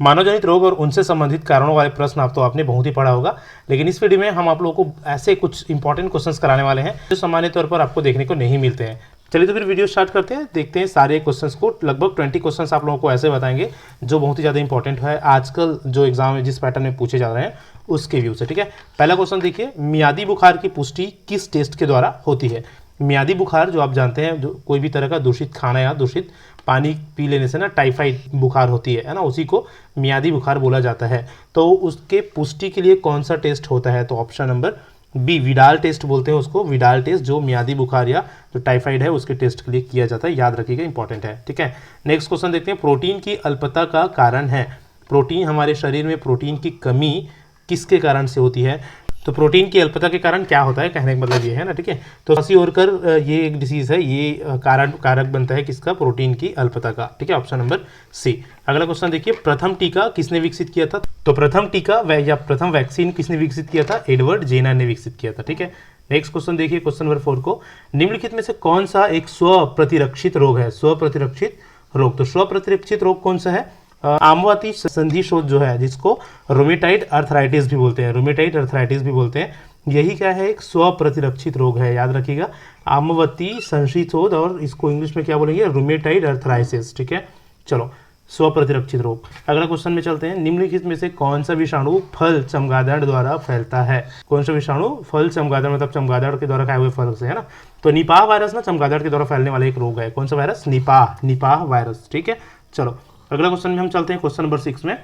मानव जनित रोग और उनसे संबंधित कारणों वाले प्रश्न आप तो आपने बहुत ही पढ़ा होगा, लेकिन इस वीडियो में हम आप लोगों को ऐसे कुछ इंपॉर्टेंट क्वेश्चंस कराने वाले हैं जो सामान्य तौर पर आपको देखने को नहीं मिलते हैं। चलिए तो फिर वीडियो स्टार्ट करते हैं, देखते हैं सारे क्वेश्चंस को। लगभग 20 क्वेश्चंस आप लोगों को ऐसे बताएंगे जो बहुत ही ज़्यादा इंपॉर्टेंट है आजकल जो एग्जाम में जिस पैटर्न में पूछे जा रहे हैं उसके व्यू से। ठीक है, पहला क्वेश्चन देखिए, मियादी बुखार की पुष्टि किस टेस्ट के द्वारा होती है। मियादी बुखार जो आप जानते हैं, जो कोई भी तरह का दूषित खाना या दूषित पानी पी लेने से ना टाइफाइड बुखार होती है ना, उसी को मियादी बुखार बोला जाता है। तो उसके पुष्टि के लिए कौन सा टेस्ट होता है, तो option number B Widal test बोलते हैं उसको। विडाल टेस्ट जो मियादी बुखार या जो टाइफाइड है उसके टेस्ट के लिए किया जाता है, याद रखिएगा, इंपॉर्टेंट है। ठीक है, नेक्स्ट क्वेश्चन देखते हैं, प्रोटीन की अल्पता का कारण है। प्रोटीन, हमारे शरीर में प्रोटीन की कमी किसके कारण से होती है। तो प्रोटीन की अल्पता के कारण क्या होता है, कहने का मतलब ये है ना। ठीक है, तो खांसी और कर ये एक डिसीज है, ये कारक बनता है किसका, प्रोटीन की अल्पता का। ठीक है, ऑप्शन नंबर सी। अगला क्वेश्चन देखिए, प्रथम टीका किसने विकसित किया था। तो प्रथम टीका या प्रथम वैक्सीन किसने विकसित किया था, एडवर्ड जेनर ने विकसित किया था। ठीक है, नेक्स्ट क्वेश्चन देखिए, क्वेश्चन नंबर 4 को, निम्नलिखित में से कौन सा एक स्वप्रतिरक्षित रोग है। स्वप्रतिरक्षित रोग, तो स्वप्रतिरक्षित रोग कौन सा है, आमवती संधि शोथ जो है, जिसको रोमेटाइड अर्थराइटिस भी बोलते हैं, रोमेटाइड अर्थराइटिस भी बोलते हैं, यही क्या है, एक स्वप्रतिरक्षित रोग है, याद रखिएगा, आमवती संधि शोथ, और इसको इंग्लिश में क्या बोलेंगे, रोमेटाइड अर्थराइटिस। ठीक है, चलो, स्वप्रतिरक्षित रोग। अगला क्वेश्चन में चलते हैं, निम्नलिखित में से कौन सा विषाणु फल चमगादड़ द्वारा फैलता है। कौन सा विषाणु फल चमगादड़, मतलब चमगादड़ के द्वारा खाए हुए फल से, है ना। तो निपाह वायरस ना चमगादड़ के द्वारा फैलने वाला एक रोग है। कौन सा वायरस, निपाह वायरस। ठीक है, चलो अगला क्वेश्चन में हम चलते हैं, क्वेश्चन नंबर 6 में।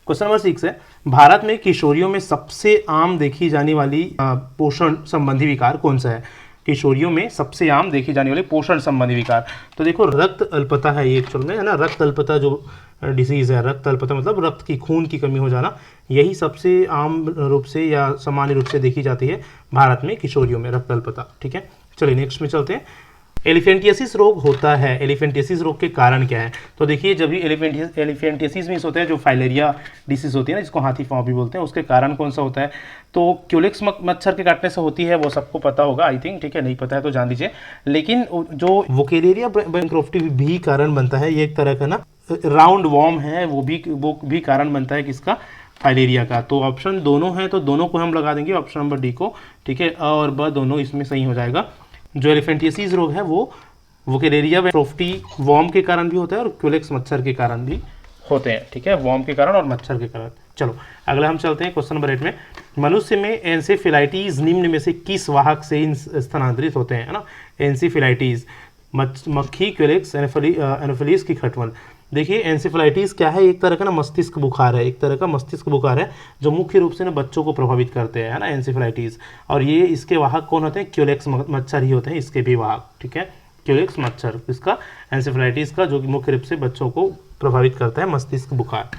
क्वेश्चन नंबर 6 है, भारत में किशोरियों में सबसे आम देखी जाने वाली पोषण संबंधी विकार कौन सा है। किशोरियों में सबसे आम देखी जाने वाली पोषण संबंधी विकार, तो देखो रक्त अल्पता है ये एक्चुअल में, है ना। रक्त अल्पता जो डिसीज है, रक्त अल्पता मतलब रक्त की, खून की कमी हो जाना, यही सबसे आम रूप से या सामान्य रूप से देखी जाती है भारत में किशोरियों में, रक्त अल्पता। ठीक है, चलिए नेक्स्ट में चलते हैं, एलिफेंटियासिस रोग होता है। एलिफेंटियासिस रोग के कारण क्या है, तो देखिए जब भी एलिफेंटियासिस मीन्स होता है जो फाइलेरिया डिसीज होती है ना, जिसको हाथी पाँव भी बोलते हैं, उसके कारण कौन सा होता है, तो क्यूलेक्स मच्छर के काटने से होती है, वो सबको पता होगा आई थिंक। ठीक है, नहीं पता है तो जान दीजिए। लेकिन जो वोकेलेरिया बैंक्रॉफ्टी भी कारण बनता है, ये एक तरह का ना राउंड वॉर्म है, वो भी कारण बनता है किसका, फाइलेरिया का। तो ऑप्शन दोनों है, तो दोनों को हम लगा देंगे, ऑप्शन नंबर डी को। ठीक है, और ब दोनों इसमें सही हो जाएगा। जो एलिफेंटियासिस रोग है वो वोकेलेरिया बैंक्रॉफ्टी वॉर्म के कारण भी होता है और क्यूलेक्स मच्छर के कारण भी होते हैं। ठीक है, वॉर्म के कारण और मच्छर के कारण। चलो अगला हम चलते हैं, क्वेश्चन नंबर 8 में, मनुष्य में एंसेफेलाइटिस निम्न में से किस वाहक से स्थानांतरित होते हैं, है ना। एंसेफेलाइटिस, मक्खी, क्यूलेक्स, एनोफिलीज की खटमल। देखिए एंसेफेलाइटिस क्या है, एक तरह का ना मस्तिष्क बुखार है, एक तरह का मस्तिष्क बुखार है जो मुख्य रूप से ना बच्चों को प्रभावित करते हैं, है ना, एंसेफेलाइटिस। और ये इसके वाहक कौन होते हैं, क्यूलेक्स मच्छर ही होते हैं इसके भी वाहक। ठीक है, क्यूलेक्स मच्छर इसका, एंसेफेलाइटिस का, जो मुख्य रूप से बच्चों को प्रभावित करता है, मस्तिष्क बुखार।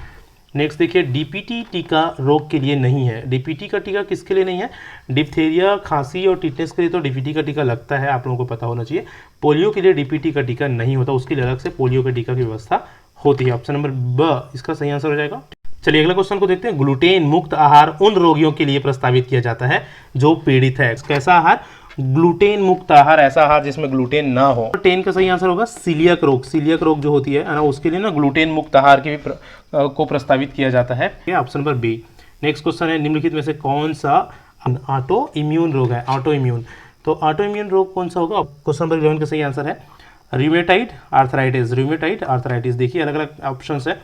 नेक्स्ट देखिए, डीपीटी टीका रोग के लिए नहीं है। डीपीटी का टीका किसके लिए नहीं है, डिप्थेरिया, खांसी और टिटनेस के लिए तो डीपीटी का टीका लगता है, आप लोगों को पता होना चाहिए। पोलियो के लिए डीपीटी का टीका नहीं होता, उसके लिए अलग से पोलियो के टीका की व्यवस्था होती है। ऑप्शन नंबर ब इसका सही आंसर हो जाएगा। चलिए अगला क्वेश्चन को देखते हैं, ग्लूटेन मुक्त आहार उन रोगियों के लिए प्रस्तावित किया जाता है जो पीड़ित है। कैसा आहार, ग्लूटेन मुक्त आहार, ऐसा आहार जिसमें ग्लूटेन ना हो। 10 का सही आंसर होगा सीलियक रोग। सीलियक रोग जो होती है ना, उसके लिए ना ग्लूटेन मुक्त आहार की भी को प्रस्तावित किया जाता है। Option number B. Next question है, निम्नलिखित में से कौन सा ऑटो इम्यून रोग है। ऑटो इम्यून, तो ऑटो इम्यून रोग कौन सा होगा, क्वेश्चन नंबर 11 का सही आंसर है रूमेटाइड आर्थराइटिस। रूमेटाइड आर्थराइटिस, देखिए अलग अलग ऑप्शंस है।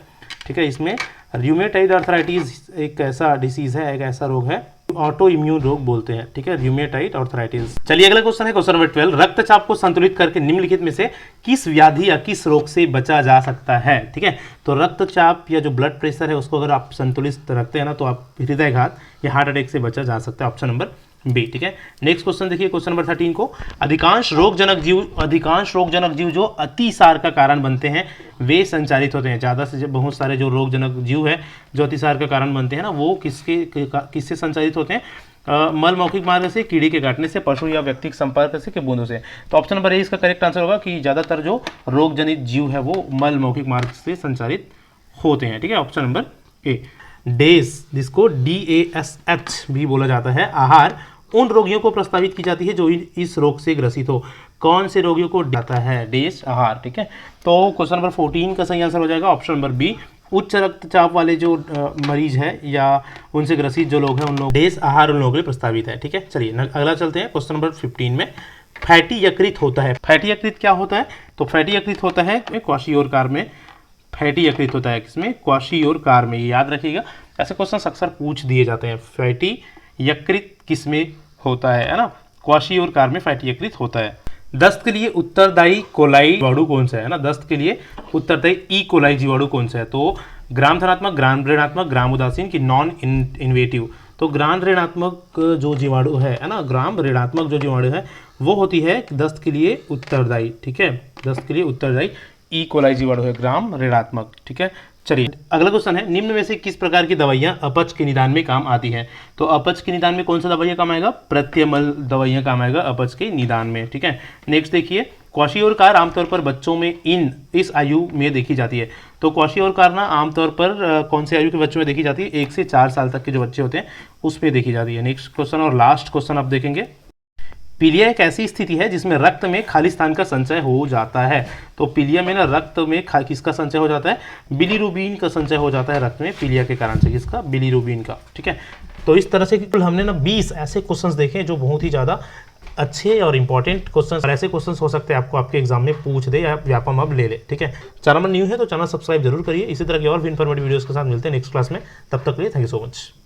ठीक है, इसमें रूमेटाइड आर्थराइटिस एक ऐसा डिसीज है, एक ऐसा रोग है, ऑटो इम्यून रोग बोलते हैं। ठीक है, रूमेटाइड आर्थराइटिस। चलिए अगला क्वेश्चन है, क्वेश्चन नंबर 12, रक्तचाप को संतुलित करके निम्नलिखित में से किस व्याधि या किस रोग से बचा जा सकता है। ठीक है, तो रक्तचाप या जो ब्लड प्रेशर है उसको अगर आप संतुलित रखते हैं ना, तो आप हृदयघात या हार्ट अटैक से बचा जा सकता है, ऑप्शन नंबर बी। ठीक है, नेक्स्ट क्वेश्चन देखिए, क्वेश्चन नंबर 13 को, अधिकांश रोगजनक जीव जो अतिसार का कारण बनते हैं वे संचारित होते हैं। ज़्यादा से बहुत सारे जो रोगजनक जीव है जो अतिसार का कारण बनते हैं ना, वो किससे संचारित होते हैं, मल मौखिक मार्ग से, कीड़ी के काटने से, पशु या व्यक्तिगत संपर्क से, के बूंदों से। तो ऑप्शन नंबर ए इसका करेक्ट आंसर होगा कि ज़्यादातर जो रोगजनित जीव है वो मल मौखिक मार्ग से संचारित होते हैं। ठीक है, ऑप्शन नंबर ए। डेस, जिसको DASH भी बोला जाता है, आहार उन रोगियों को प्रस्तावित की जाती है जो इस रोग से ग्रसित हो। कौन से रोगियों को जाता है डेस आहार। ठीक है, तो क्वेश्चन नंबर 14 का सही आंसर हो जाएगा ऑप्शन नंबर बी, उच्च रक्तचाप वाले जो मरीज है या उनसे ग्रसित जो लोग हैं उन लोग डेस आहार उन लोगों के लिए प्रस्तावित है। ठीक है, चलिए अगला चलते हैं क्वेश्चन नंबर 15 में। फैटी यकृत होता है, फैटी यकृत क्या होता है? तो फैटी यकृत होता है क्वाशियोरकार में, फैटी यकृत होता है किसमें? क्वाशियोरकार में, ये याद रखिएगा, ऐसे क्वेश्चन अक्सर पूछ दिए जाते हैं। फैटी यकृत किसमें होता है ना? क्वाशियोरकार में फैटी यकृत होता है। दस्त के लिए उत्तरदायी कोलाई जीवाणु कौन सा है ना? दस्त के लिए उत्तरदायी ई कोलाई जीवाणु कौन सा है? तो ग्राम धनात्मक, ग्राम ऋणात्मक, ग्राम उदासीन की नॉन इन्वेटिव। तो ग्राम ऋणात्मक जो जीवाणु है ना, ग्राम ऋणात्मक जो जीवाणु है वो होती है दस्त के लिए उत्तरदायी। ठीक है, दस्त के लिए उत्तरदायी ई कोलाई जीवाणु है, ग्राम ऋणात्मक। ठीक है, चलिए अगला क्वेश्चन है, निम्न में से किस प्रकार की दवाइयां अपच के निदान में काम आती हैं? तो अपच के निदान में कौन सा दवाइयां काम आएगा? प्रत्यमल दवाइयां काम आएगा अपच के निदान में। ठीक है, नेक्स्ट देखिए, क्वाशियोरकार आमतौर पर बच्चों में इस आयु में देखी जाती है। तो क्वाशियोरकार ना आमतौर पर कौन से आयु के बच्चों में देखी जाती है? 1 से 4 साल तक के जो बच्चे होते हैं उसमें देखी जाती है। नेक्स्ट क्वेश्चन और लास्ट क्वेश्चन आप देखेंगे, पीलिया एक ऐसी स्थिति है जिसमें रक्त में खाली स्थान का संचय हो जाता है। तो पीलिया में ना रक्त में किसका संचय हो जाता है? बिलीरुबिन का संचय हो जाता है रक्त में पीलिया के कारण से। किसका? बिलीरुबिन का। ठीक है, तो इस तरह से हमने ना 20 ऐसे क्वेश्चंस देखे जो बहुत ही ज़्यादा अच्छे और इंपॉर्टेंट क्वेश्चंस, ऐसे क्वेश्चंस हो सकते हैं आपको आपके एग्जाम में पूछ दे या व्यापम अब ले ले। ठीक है, चैनल में न्यू है तो चैनल सब्सक्राइब जरूर करिए। इसी तरह की और भी इन्फॉर्मेटिव वीडियोस के साथ मिलते हैं नेक्स्ट क्लास में। तब तक के लिए थैंक यू सो मच।